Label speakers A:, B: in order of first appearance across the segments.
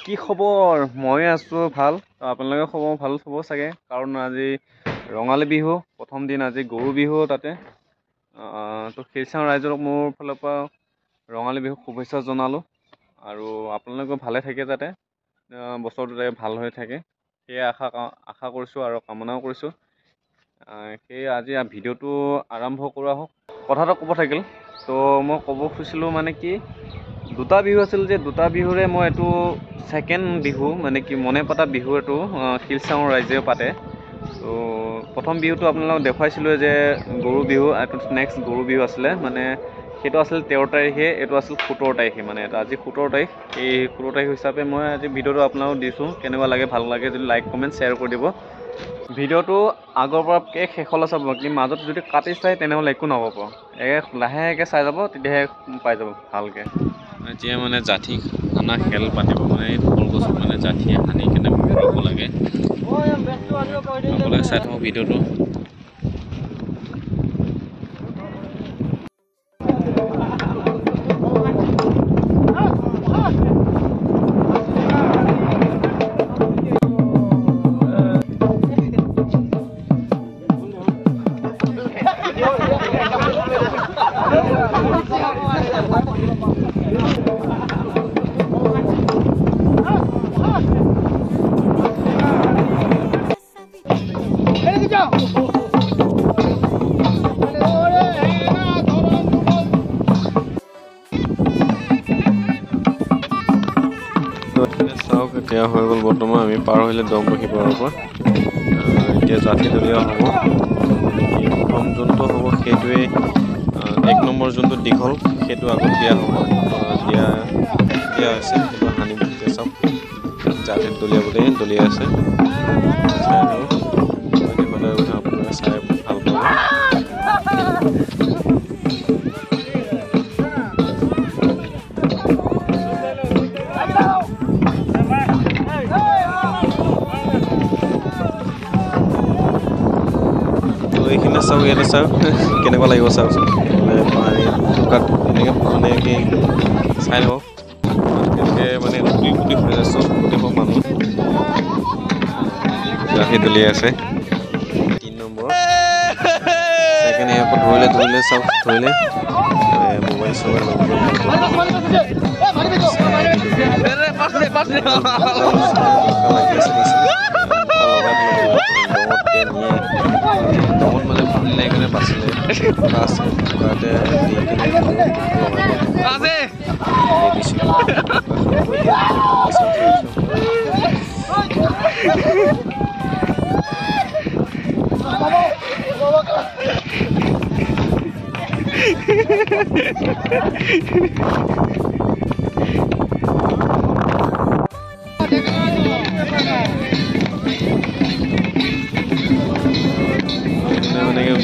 A: কি খবৰ? মই আছো ভাল। আপোনালোকৰ খবৰ ভাল হ'ব চাগে, কাৰণ আজি ৰঙালী বিহু প্ৰথম দিন, আজি গৰু বিহু তাতে। তো শিলচৰ ৰাইজক মোৰ ফালৰ পৰা ৰঙালী বিহু শুভেচ্ছা জনালোঁ। আৰু আপোনালোকে ভালে থাকে যাতে, বছৰটো ভাল হৈ থাকে সেয়ে আশা কৰিছোঁ আৰু কামনাও কৰিছোঁ। সেয়ে আজি ভিডিঅ'টো আৰম্ভ কৰা হওক। কথা এটা ক'ব থাকিল, তো মই ক'ব খুজিছিলোঁ মানে কি, দুটা বিহু আছিল যে দুটা বিহুৰে মই এইটো ছেকেণ্ড বিহু মানে কি মনে পতা বিহু এইটো শিলচৰ ৰাইজে পাতে। তো প্ৰথম বিহুটো আপোনালোকক দেখুৱাইছিলোঁ যে গৰু বিহু, এইটো নেক্সট গৰু বিহু আছিলে, মানে সেইটো আছিল 13 তাৰিখে, এইটো আছিল 17 তাৰিখে, মানে আজি 17 তাৰিখ। এই 17 তাৰিখ হিচাপে মই আজি ভিডিঅ'টো আপোনালোকক দিছোঁ। কেনেকুৱা লাগে, ভাল লাগে যদি লাইক কমেণ্ট শ্বেয়াৰ কৰি দিব। ভিডিঅ'টো আগৰ পৰা শেষলৈ চাব, কি মাজত যদি কাটি চাই তেনেহ'লে একো নহ'ব। লাহেকৈ চাই যাব, তেতিয়াহে পাই যাব ভালকৈ। এতিয়া মানে জাঠি সানা খেল পাতিব, মানে কলগছত মানে জাঠি সানি কেনে পাতিব লাগে। সকলোৱে চাই থাকক ভিডিঅ'টো। চাওক, এতিয়া হৈ গ'ল বৰ্তমান আমি পাৰ হ'লে দমবখি পাৰৰ পৰা। এতিয়া জাঠি দলীয়া হ'ব। প্ৰথম যোনটো হ'ব সেইটোৱে 1 নম্বৰ যোনটো দীঘল, সেইটো আগত দিয়া হ'ব। দিয়া হৈছে, সেইটো সানিব। এতিয়া চাওক জাঠিত দলিয়াবলৈ দলিয়াই আছে। চাই থাকক, আপোনালোকে চাই ভাল পাব। এইখিনি চাওক, ইয়াতে চাওক কেনেকুৱা লাগিব চাওকচোন। মানে পানী বোকাত এনেকৈ মানে কি চাই থাকক, তেনেকৈ মানে উটি উটি হৈ আছে চব গোটেইবোৰ মানুহ জাঠি দলিয়াই আছে। 3 নম্বৰ ছেকেণ্ড ইয়াৰ পৰা ধৰিলে চাওক, ধৰিলে মোবাইল চবাইল মানে পানী লাগি কিনে বাচিলে তাতে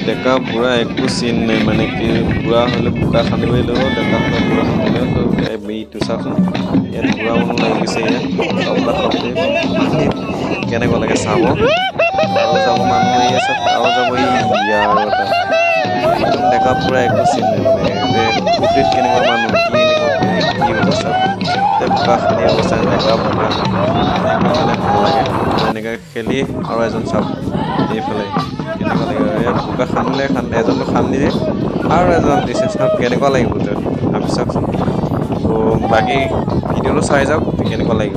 A: ডেকা বুঢ়া একো চিন নাই, মানে কি বুঢ়া হ'লে বোকা খান্দিবই লাগিব, ডেকা হ'লে বুঢ়া খান্দিলেও এইটো চাচোন। ইয়াত বুঢ়া মানুহ লাগি গৈছে, ইয়াত তবলা খাওঁতে কেনেকুৱা লাগে চাব। আৰু যাব মানুহ আহি আছে, আৰু যাব ইয়াৰ এটা একদম ডেকা বুঢ়া একো চিন নাই, মানে পুখুৰীত কেনেকুৱা মানুহ কি অৱস্থা, বোকা খান্দি অৱস্থা ডেকা বুঢ়া মানে ভাল লাগে। এনেকৈ খেলি আৰু এজন চাওক এইফালে কেনেকুৱা লাগিব, বোকা খান্দিলে এজনটো খান্দিলে আৰু এজন দিছে, চাওক কেনেকুৱা লাগিব ভাবি চাওকচোন। তো বাকী ভিডিঅ'টো চাই যাওক কেনেকুৱা লাগিব।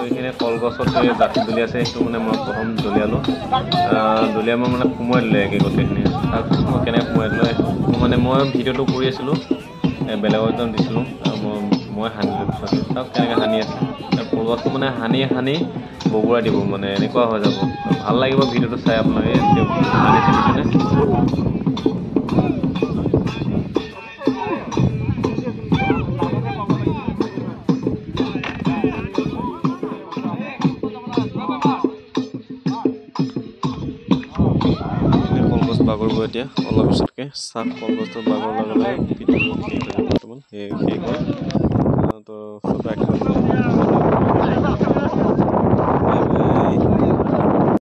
A: এইখিনি কলগছতে জাতি দলি আছে, সেইটো মানে মই প্ৰথম দলিয়ালোঁ। দলিয়াই মই মানে সোমোৱাই দিলোঁ একে গোটেইখিনি। তাৰপিছত মই কেনেকৈ সোমোৱাই দিলোঁ মানে মই ভিডিঅ'টো কৰি আছিলোঁ, বেলেগৰ একদম দিছিলোঁ, মই সানিলোঁ পিছত চাওক কেনেকৈ সানি আছে। কলগছটো মানে সানি সানি বগৰাই দিব, মানে এনেকুৱা হৈ যাব। ভাল লাগিব ভিডিঅ'টো চাই আপোনালোকে সানিছে। কলগছ বাগৰিব এতিয়া অলপ পিছতকৈ। চাওক কলগছটো বাগৰ লগে লগে ভিডিঅ'টো শেষ হৈ যাব বৰ্তমান। শেষ হয় তো ফটো ৰাখিব।